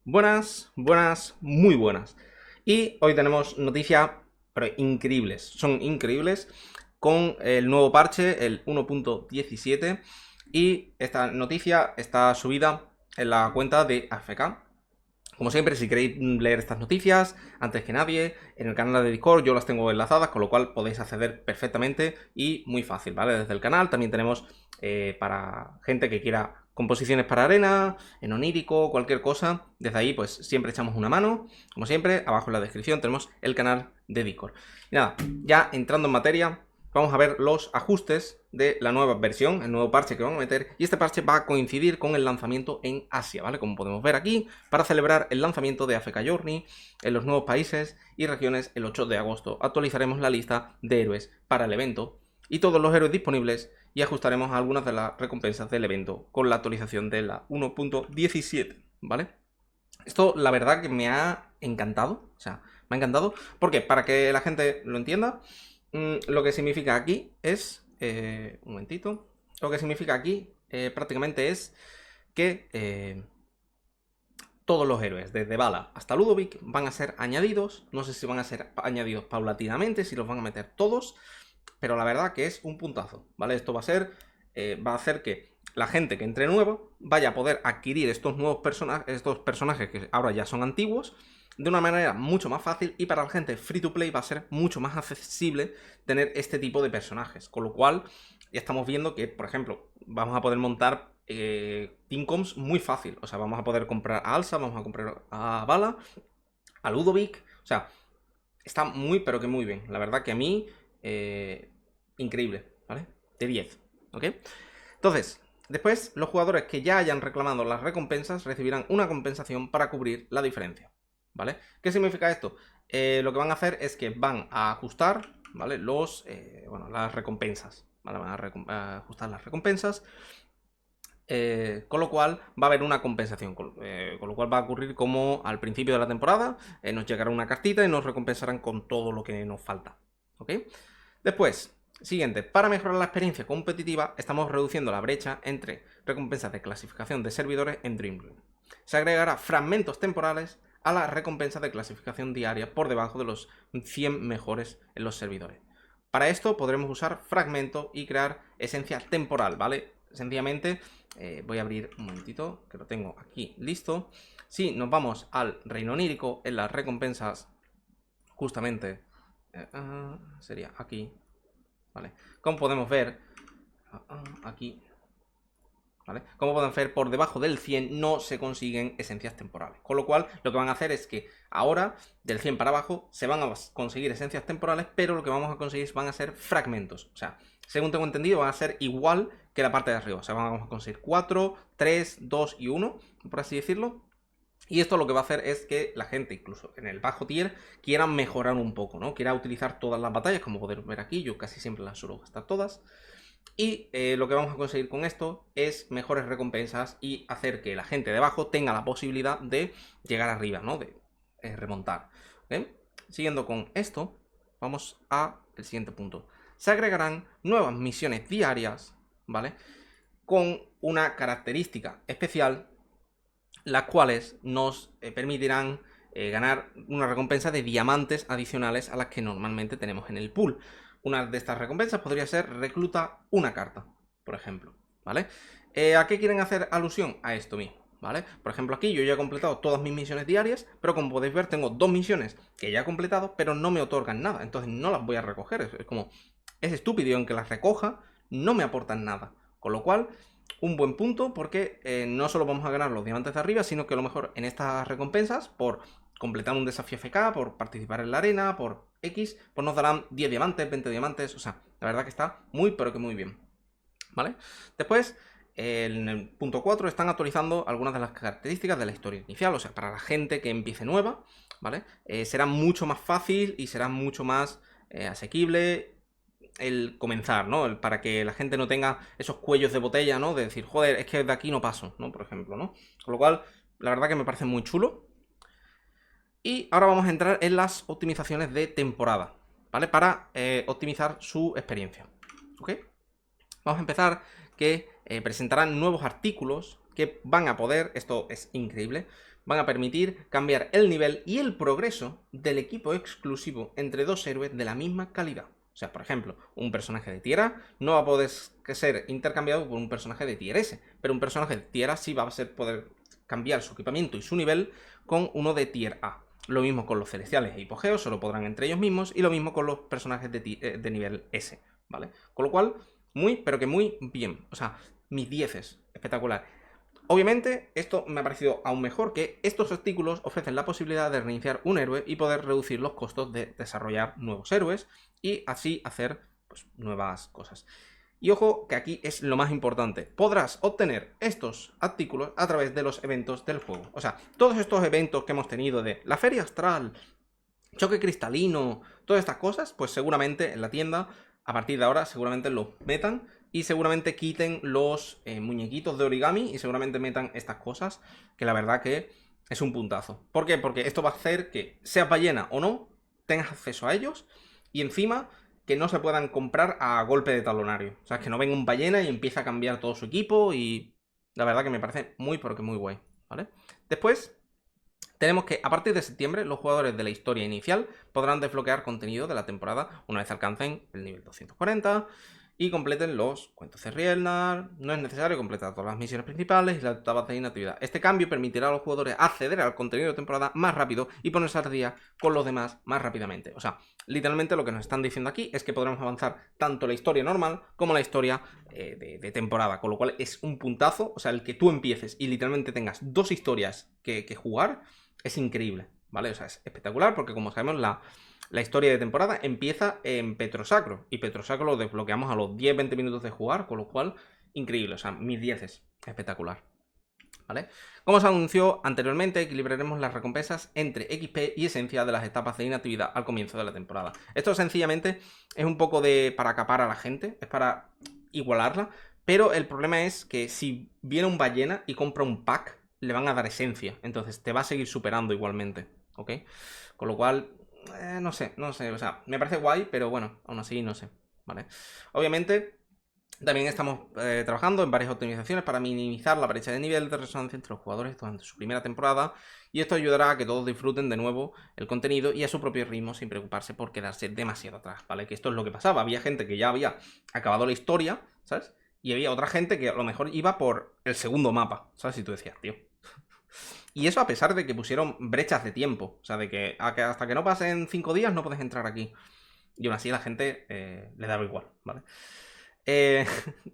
Buenas, buenas, muy buenas. Y hoy tenemos noticias, pero increíbles. Son increíbles con el nuevo parche, el 1.17. Y esta noticia está subida en la cuenta de AFK. Como siempre, si queréis leer estas noticias, antes que nadie, en el canal de Discord yo las tengo enlazadas, con lo cual podéis acceder perfectamente y muy fácil, ¿vale? Desde el canal también tenemos para gente que quiera composiciones para arena, en onírico, cualquier cosa. Desde ahí, pues siempre echamos una mano. Como siempre, abajo en la descripción tenemos el canal de Discord. Y nada, ya entrando en materia, vamos a ver los ajustes de la nueva versión, el nuevo parche que vamos a meter, y este parche va a coincidir con el lanzamiento en Asia, ¿vale? Como podemos ver aquí, para celebrar el lanzamiento de AFK Journey en los nuevos países y regiones el 8 de agosto. Actualizaremos la lista de héroes para el evento y todos los héroes disponibles y ajustaremos algunas de las recompensas del evento con la actualización de la 1.17, ¿vale? Esto la verdad que me ha encantado, o sea, me ha encantado, porque para que la gente lo entienda, lo que significa aquí es, un momentito, lo que significa aquí prácticamente es que todos los héroes, desde Bala hasta Ludovic, van a ser añadidos, no sé si van a ser añadidos paulatinamente, si los van a meter todos, pero la verdad que es un puntazo, ¿vale? Esto va a ser, va a hacer que la gente que entre nuevo vaya a poder adquirir estos personajes que ahora ya son antiguos, de una manera mucho más fácil, y para la gente free to play va a ser mucho más accesible tener este tipo de personajes, con lo cual ya estamos viendo que, por ejemplo, vamos a poder montar teamcoms muy fácil, o sea, vamos a poder comprar a Alsa, vamos a comprar a Bala, a Ludovic, o sea, está muy pero que muy bien, la verdad que a mí increíble, ¿vale? De 10, ¿ok? Entonces, después los jugadores que ya hayan reclamado las recompensas recibirán una compensación para cubrir la diferencia, ¿vale? ¿Qué significa esto? Lo que van a hacer es que van a ajustar, ¿vale? Las recompensas, ¿vale? Van a ajustar las recompensas, con lo cual va a haber una compensación, con lo cual va a ocurrir como al principio de la temporada, nos llegará una cartita y nos recompensarán con todo lo que nos falta, ¿ok? Después, siguiente, para mejorar la experiencia competitiva, estamos reduciendo la brecha entre recompensas de clasificación de servidores en Dream Room. Se agregará fragmentos temporales a la recompensa de clasificación diaria por debajo de los 100 mejores en los servidores. Para esto podremos usar fragmento y crear esencia temporal, ¿vale? Sencillamente, voy a abrir un momentito, que lo tengo aquí listo. Si nos vamos al reino onírico, en las recompensas, justamente sería aquí, ¿vale? Como podemos ver, aquí, ¿vale? Como podemos ver, por debajo del 100 no se consiguen esencias temporales. Con lo cual, lo que van a hacer es que ahora, del 100 para abajo, se van a conseguir esencias temporales, pero lo que vamos a conseguir van a ser fragmentos. O sea, según tengo entendido, van a ser igual que la parte de arriba. O sea, vamos a conseguir 4, 3, 2 y 1, por así decirlo. Y esto lo que va a hacer es que la gente, incluso en el bajo tier, quiera mejorar un poco, ¿no? Quiera utilizar todas las batallas, como podéis ver aquí, yo casi siempre las suelo gastar todas. Y lo que vamos a conseguir con esto es mejores recompensas y hacer que la gente de abajo tenga la posibilidad de llegar arriba, ¿no? De remontar. ¿Ok? Siguiendo con esto, vamos a el siguiente punto. Se agregarán nuevas misiones diarias, ¿vale? Con una característica especial, las cuales nos permitirán ganar una recompensa de diamantes adicionales a las que normalmente tenemos en el pool. Una de estas recompensas podría ser recluta una carta, por ejemplo, ¿vale? ¿A qué quieren hacer alusión? A esto mismo, ¿vale? Por ejemplo, aquí yo ya he completado todas mis misiones diarias, pero como podéis ver tengo dos misiones que ya he completado, pero no me otorgan nada, entonces no las voy a recoger. Es como, es estúpido, y aunque las recoja, no me aportan nada. Con lo cual, un buen punto, porque no solo vamos a ganar los diamantes de arriba, sino que a lo mejor en estas recompensas, por completar un desafío FK, por participar en la arena, por X, pues nos darán 10 diamantes, 20 diamantes, o sea, la verdad que está muy, pero que muy bien, ¿vale? Después, en el punto 4 están actualizando algunas de las características de la historia inicial, o sea, para la gente que empiece nueva, ¿vale? Será mucho más fácil y será mucho más asequible el comenzar, ¿no? Para que la gente no tenga esos cuellos de botella, ¿no? De decir, joder, es que de aquí no paso, ¿no? Por ejemplo, ¿no? Con lo cual, la verdad que me parece muy chulo. Y ahora vamos a entrar en las optimizaciones de temporada, ¿vale? Para optimizar su experiencia, ¿ok? Vamos a empezar que presentarán nuevos artículos que van a poder, esto es increíble, van a permitir cambiar el nivel y el progreso del equipo exclusivo entre dos héroes de la misma calidad. O sea, por ejemplo, un personaje de Tier A no va a poder ser intercambiado por un personaje de Tier S, pero un personaje de Tier A sí va a poder cambiar su equipamiento y su nivel con uno de Tier A. Lo mismo con los celestiales e hipogeos, solo podrán entre ellos mismos, y lo mismo con los personajes de nivel S, ¿vale? Con lo cual, muy, pero que muy bien. O sea, mis 10, espectacular. Obviamente, esto me ha parecido aún mejor que estos artículos ofrecen la posibilidad de reiniciar un héroe y poder reducir los costos de desarrollar nuevos héroes y así hacer pues, nuevas cosas. Y ojo que aquí es lo más importante, podrás obtener estos artículos a través de los eventos del juego. O sea, todos estos eventos que hemos tenido de la Feria Astral, Choque Cristalino, todas estas cosas, pues seguramente en la tienda, a partir de ahora, seguramente los metan y seguramente quiten los muñequitos de origami y seguramente metan estas cosas, que la verdad que es un puntazo. ¿Por qué? Porque esto va a hacer que, sea ballena o no, tengas acceso a ellos y encima que no se puedan comprar a golpe de talonario. O sea, que no venga un ballena y empiece a cambiar todo su equipo y la verdad que me parece muy, pero que muy guay, ¿vale? Después tenemos que a partir de septiembre los jugadores de la historia inicial podrán desbloquear contenido de la temporada una vez alcancen el nivel 240 y completen los cuentos de Rielnar. No es necesario completar todas las misiones principales y las etapas de inactividad. Este cambio permitirá a los jugadores acceder al contenido de temporada más rápido y ponerse al día con los demás más rápidamente. O sea, literalmente lo que nos están diciendo aquí es que podremos avanzar tanto la historia normal como la historia de temporada, con lo cual es un puntazo. O sea, el que tú empieces y literalmente tengas dos historias que jugar es increíble, ¿vale? O sea, es espectacular porque como sabemos la historia de temporada empieza en Petrosacro y Petrosacro lo desbloqueamos a los 10-20 minutos de jugar, con lo cual, increíble, o sea, mis 10, espectacular, ¿vale? Como se anunció anteriormente, equilibraremos las recompensas entre XP y esencia de las etapas de inactividad al comienzo de la temporada. Esto sencillamente es un poco para acapar a la gente, es para igualarla, pero el problema es que si viene un ballena y compra un pack, le van a dar esencia, entonces te va a seguir superando igualmente, ¿ok? Con lo cual, no sé, o sea, me parece guay, pero bueno, aún así no sé, ¿vale? Obviamente, también estamos trabajando en varias optimizaciones para minimizar la brecha de nivel de resonancia entre los jugadores durante su primera temporada y esto ayudará a que todos disfruten de nuevo el contenido y a su propio ritmo sin preocuparse por quedarse demasiado atrás, ¿vale? Que esto es lo que pasaba, había gente que ya había acabado la historia, ¿sabes? Y había otra gente que a lo mejor iba por el segundo mapa, ¿sabes? Y tú decías, tío. Y eso a pesar de que pusieron brechas de tiempo. O sea, de que hasta que no pasen 5 días no puedes entrar aquí. Y aún así la gente le daba igual, ¿vale?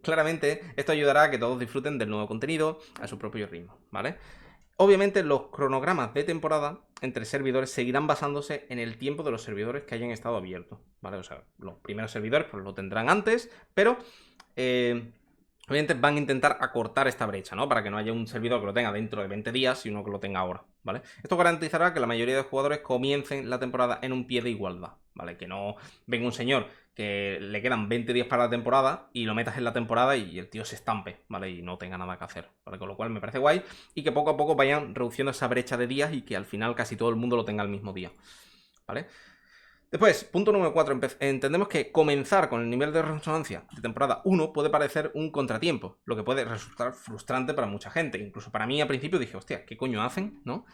Claramente esto ayudará a que todos disfruten del nuevo contenido a su propio ritmo, ¿vale? Obviamente los cronogramas de temporada entre servidores seguirán basándose en el tiempo de los servidores que hayan estado abiertos, ¿vale? O sea, los primeros servidores pues lo tendrán antes, pero obviamente van a intentar acortar esta brecha, ¿no? Para que no haya un servidor que lo tenga dentro de 20 días y uno que lo tenga ahora, ¿vale? Esto garantizará que la mayoría de jugadores comiencen la temporada en un pie de igualdad, ¿vale? Que no venga un señor que le quedan 20 días para la temporada y lo metas en la temporada y el tío se estampe, ¿vale? Y no tenga nada que hacer, ¿vale? Con lo cual me parece guay y que poco a poco vayan reduciendo esa brecha de días y que al final casi todo el mundo lo tenga el mismo día, ¿vale? Después, punto número 4. Entendemos que comenzar con el nivel de resonancia de temporada 1 puede parecer un contratiempo, lo que puede resultar frustrante para mucha gente. Incluso para mí al principio dije, hostia, ¿qué coño hacen? ¿No?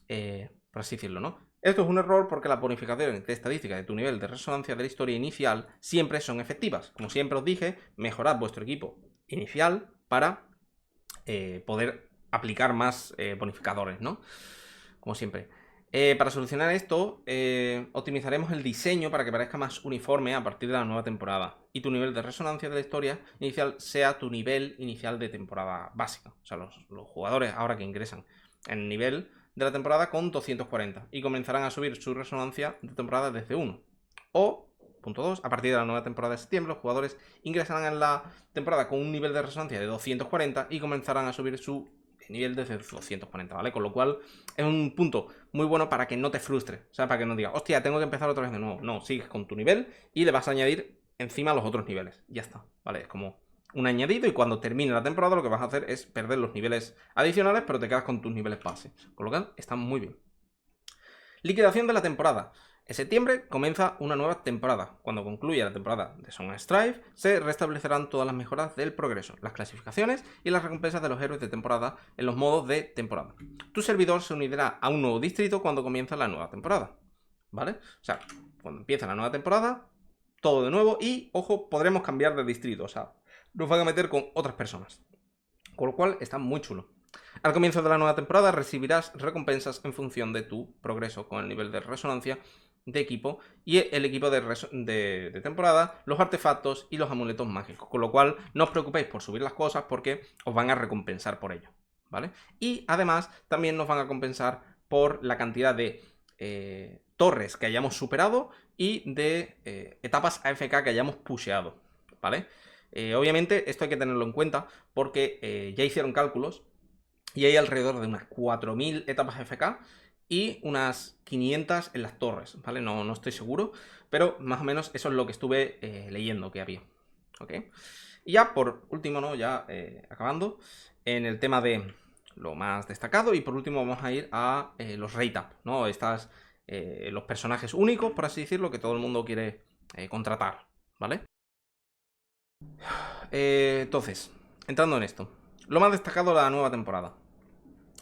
Por así decirlo, ¿no? Esto es un error porque las bonificaciones de estadística de tu nivel de resonancia de la historia inicial siempre son efectivas. Como siempre os dije, mejorad vuestro equipo inicial para poder aplicar más bonificadores, ¿no? Como siempre. Para solucionar esto, optimizaremos el diseño para que parezca más uniforme a partir de la nueva temporada y tu nivel de resonancia de la historia inicial sea tu nivel inicial de temporada básica. O sea, los jugadores ahora que ingresan en el nivel de la temporada con 240 y comenzarán a subir su resonancia de temporada desde 1. O, punto 2, a partir de la nueva temporada de septiembre, los jugadores ingresarán en la temporada con un nivel de resonancia de 240 y comenzarán a subir su nivel desde 240, ¿vale? Con lo cual es un punto muy bueno para que no te frustres, o sea, para que no digas, hostia, tengo que empezar otra vez de nuevo. No, sigues con tu nivel y le vas a añadir encima los otros niveles. Ya está, ¿vale? Es como un añadido y cuando termine la temporada lo que vas a hacer es perder los niveles adicionales, pero te quedas con tus niveles base. Con lo cual está muy bien. Liquidación de la temporada. En septiembre comienza una nueva temporada. Cuando concluya la temporada de Song of Strife, se restablecerán todas las mejoras del progreso, las clasificaciones y las recompensas de los héroes de temporada en los modos de temporada. Tu servidor se unirá a un nuevo distrito cuando comienza la nueva temporada, ¿vale? O sea, cuando empieza la nueva temporada, todo de nuevo y, ojo, podremos cambiar de distrito, o sea, nos van a meter con otras personas. Con lo cual está muy chulo. Al comienzo de la nueva temporada recibirás recompensas en función de tu progreso con el nivel de resonancia de equipo y el equipo de temporada, los artefactos y los amuletos mágicos. Con lo cual no os preocupéis por subir las cosas porque os van a recompensar por ello, ¿vale? Y además también nos van a compensar por la cantidad de torres que hayamos superado y de etapas AFK que hayamos pusheado, ¿vale? Obviamente esto hay que tenerlo en cuenta porque ya hicieron cálculos y hay alrededor de unas 4000 etapas AFK y unas 500 en las torres, ¿vale? No estoy seguro, pero más o menos eso es lo que estuve leyendo que había, ¿ok? Y ya por último, ¿no? Ya acabando, en el tema de lo más destacado y por último vamos a ir a los rate up, ¿no? Los personajes únicos, por así decirlo, que todo el mundo quiere contratar, ¿vale? Entonces, entrando en esto, lo más destacado de la nueva temporada.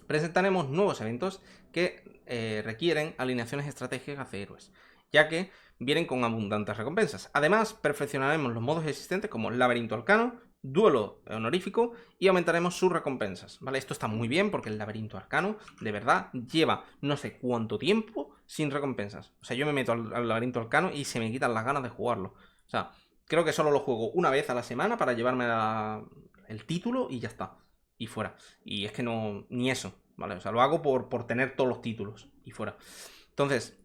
Presentaremos nuevos eventos que requieren alineaciones estratégicas de héroes, ya que vienen con abundantes recompensas. Además, perfeccionaremos los modos existentes como Laberinto Arcano, Duelo Honorífico y aumentaremos sus recompensas, ¿vale? Esto está muy bien porque el Laberinto Arcano, de verdad, lleva no sé cuánto tiempo sin recompensas. O sea, yo me meto al Laberinto Arcano y se me quitan las ganas de jugarlo. O sea, creo que solo lo juego una vez a la semana para llevarme el título y ya está. Y fuera. Y es que no, ni eso, ¿vale? O sea, lo hago por tener todos los títulos y fuera. Entonces,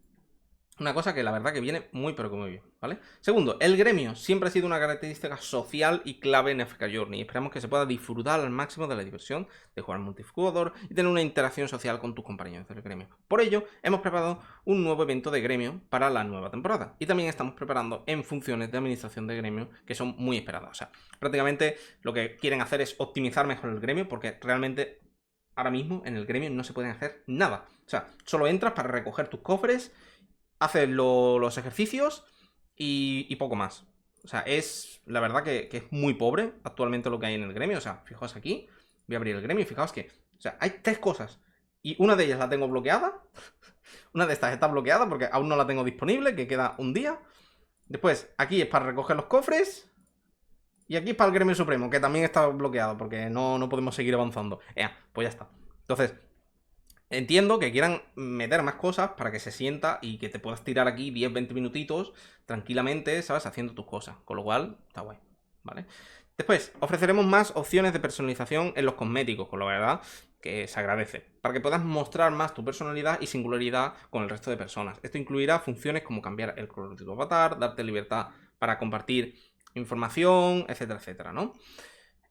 una cosa que la verdad que viene muy pero que muy bien, ¿vale? Segundo, el gremio siempre ha sido una característica social y clave en FK Journey. Esperamos que se pueda disfrutar al máximo de la diversión de jugar multijugador y tener una interacción social con tus compañeros del gremio. Por ello, hemos preparado un nuevo evento de gremio para la nueva temporada. Y también estamos preparando en funciones de administración de gremio que son muy esperadas. O sea, prácticamente lo que quieren hacer es optimizar mejor el gremio porque realmente ahora mismo en el gremio no se pueden hacer nada. O sea, solo entras para recoger tus cofres, haces los ejercicios y poco más. O sea, es la verdad que es muy pobre actualmente lo que hay en el gremio. O sea, fijaos aquí, voy a abrir el gremio y fijaos que, o sea, hay 3 cosas. Y una de ellas la tengo bloqueada. Una de estas está bloqueada porque aún no la tengo disponible, que queda un día. Después, aquí es para recoger los cofres. Y aquí es para el gremio supremo, que también está bloqueado porque no podemos seguir avanzando. Pues ya está. Entonces, entiendo que quieran meter más cosas para que se sienta y que te puedas tirar aquí 10-20 minutitos tranquilamente, ¿sabes? Haciendo tus cosas. Con lo cual, está guay, ¿vale? Después, ofreceremos más opciones de personalización en los cosméticos, con la verdad que se agradece, para que puedas mostrar más tu personalidad y singularidad con el resto de personas. Esto incluirá funciones como cambiar el color de tu avatar, darte libertad para compartir información, etcétera, etcétera, ¿no?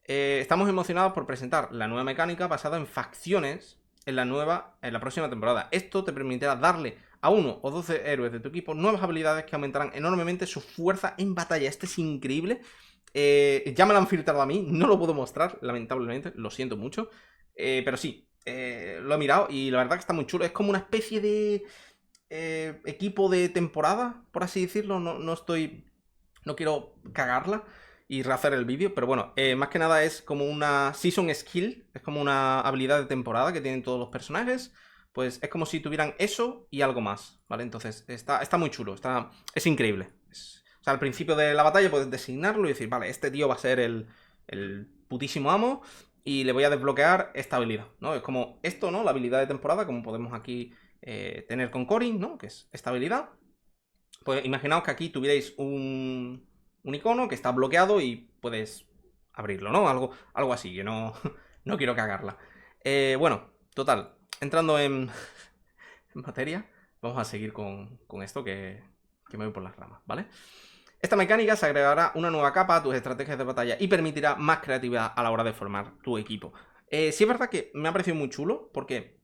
Estamos emocionados por presentar la nueva mecánica basada en facciones en la próxima temporada. Esto te permitirá darle a 1 o 12 héroes de tu equipo nuevas habilidades que aumentarán enormemente su fuerza en batalla. Este es increíble. Ya me lo han filtrado a mí, no lo puedo mostrar, lamentablemente, lo siento mucho. Pero sí, lo he mirado y la verdad que está muy chulo. Es como una especie de equipo de temporada, por así decirlo. No quiero cagarla y rehacer el vídeo, pero bueno, más que nada es como una Season Skill, es como una habilidad de temporada que tienen todos los personajes, pues es como si tuvieran eso y algo más, ¿vale? Entonces está muy chulo, es increíble. O sea, al principio de la batalla puedes designarlo y decir, vale, este tío va a ser el putísimo amo y le voy a desbloquear esta habilidad, ¿no? Es como esto, ¿no? La habilidad de temporada, como podemos aquí tener con Corin, ¿no? Que es esta habilidad. Pues imaginaos que aquí tuvierais un icono que está bloqueado y puedes abrirlo, ¿no? Algo así, que no, no quiero cagarla. Bueno, total, entrando en materia, vamos a seguir con esto que me voy por las ramas, ¿vale? Esta mecánica se agregará una nueva capa a tus estrategias de batalla y permitirá más creatividad a la hora de formar tu equipo. Sí es verdad que me ha parecido muy chulo porque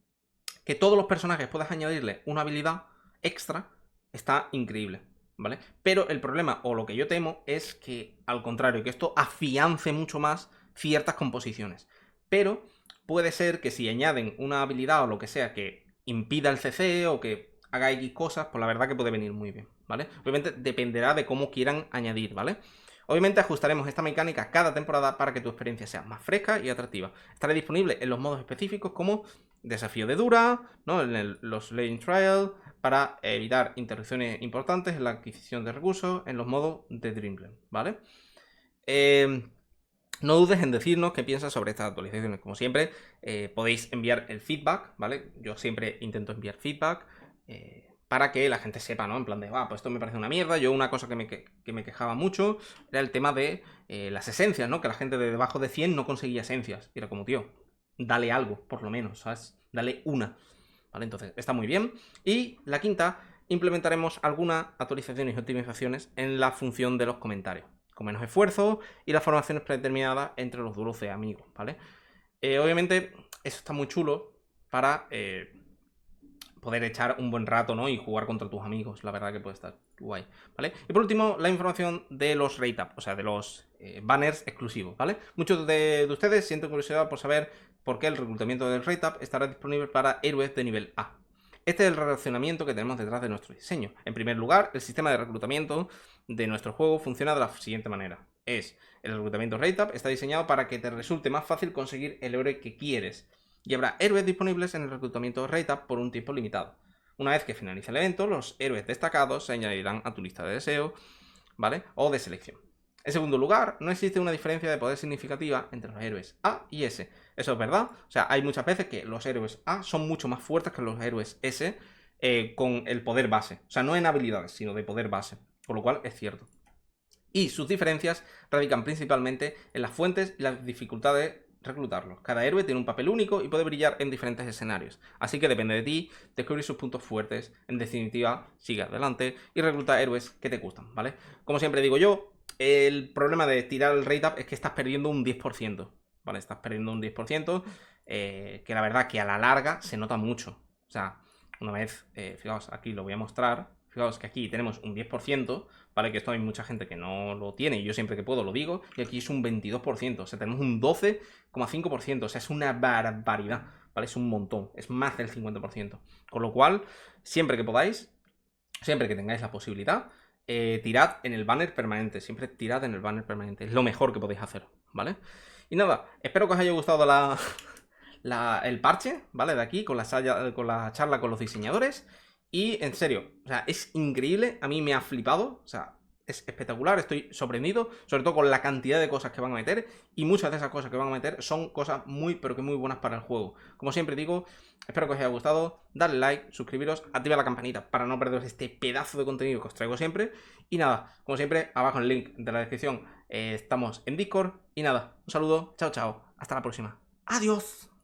que todos los personajes puedas añadirle una habilidad extra está increíble, ¿vale? Pero el problema, o lo que yo temo, es que, al contrario, que esto afiance mucho más ciertas composiciones. Pero puede ser que si añaden una habilidad o lo que sea que impida el CC o que haga X cosas, pues la verdad que puede venir muy bien, ¿vale? Obviamente dependerá de cómo quieran añadir, ¿vale? Obviamente ajustaremos esta mecánica cada temporada para que tu experiencia sea más fresca y atractiva. Estará disponible en los modos específicos como desafío de dura, ¿no? En los Legend Trial, para evitar interrupciones importantes en la adquisición de recursos, en los modos de Dreamland, ¿vale? No dudes en decirnos qué piensas sobre estas actualizaciones. Como siempre, podéis enviar el feedback, ¿vale? Yo siempre intento enviar feedback para que la gente sepa, ¿no? En plan de, pues esto me parece una mierda. Yo una cosa que me quejaba mucho era el tema de las esencias, ¿no? Que la gente de debajo de 100 no conseguía esencias. Y era como, tío, dale algo, por lo menos, ¿sabes? Dale una, ¿vale? Entonces, está muy bien. Y la quinta, implementaremos algunas actualizaciones y optimizaciones en la función de los comentarios, con menos esfuerzo y las formaciones predeterminadas entre los duelos de amigos, ¿vale? Obviamente, eso está muy chulo para poder echar un buen rato, ¿no? Y jugar contra tus amigos, la verdad que puede estar guay, ¿vale? Y por último, la información de los rate-up, o sea, de los banners exclusivos, ¿vale? Muchos de ustedes sienten curiosidad por saber por qué el reclutamiento del rate-up estará disponible para héroes de nivel A. Este es el relacionamiento que tenemos detrás de nuestro diseño. En primer lugar, el sistema de reclutamiento de nuestro juego funciona de la siguiente manera. El reclutamiento rate-up está diseñado para que te resulte más fácil conseguir el héroe que quieres. Y habrá héroes disponibles en el reclutamiento rate-up por un tiempo limitado. Una vez que finalice el evento, los héroes destacados se añadirán a tu lista de deseo, ¿vale? O de selección. En segundo lugar, no existe una diferencia de poder significativa entre los héroes A y S. Eso es verdad. O sea, hay muchas veces que los héroes A son mucho más fuertes que los héroes S con el poder base. O sea, no en habilidades, sino de poder base. Por lo cual es cierto. Y sus diferencias radican principalmente en las fuentes y las dificultades de reclutarlos. Cada héroe tiene un papel único y puede brillar en diferentes escenarios. Así que depende de ti descubrir sus puntos fuertes. En definitiva, sigue adelante y recluta héroes que te gustan, ¿vale? Como siempre digo yo, el problema de tirar el rate up es que estás perdiendo un 10%, ¿vale? Estás perdiendo un 10%, que la verdad que a la larga se nota mucho. O sea, una vez, fijaos, aquí lo voy a mostrar. Fijaos que aquí tenemos un 10%, ¿vale? Que esto hay mucha gente que no lo tiene y yo siempre que puedo lo digo. Y aquí es un 22%, o sea, tenemos un 12,5%, o sea, es una barbaridad, ¿vale? Es un montón, es más del 50%. Con lo cual, siempre que podáis, siempre que tengáis la posibilidad, tirad en el banner permanente, siempre tirad en el banner permanente, es lo mejor que podéis hacer, ¿vale? Y nada, espero que os haya gustado el parche, ¿vale? De aquí, con la charla con los diseñadores. Y en serio, o sea, es increíble, a mí me ha flipado, o sea, es espectacular, estoy sorprendido, sobre todo con la cantidad de cosas que van a meter, y muchas de esas cosas que van a meter son cosas muy, pero que muy buenas para el juego. Como siempre digo, espero que os haya gustado, dadle like, suscribiros, activa la campanita para no perderos este pedazo de contenido que os traigo siempre. Y nada, como siempre, abajo en el link de la descripción estamos en Discord. Y nada, un saludo, chao, chao, hasta la próxima. ¡Adiós!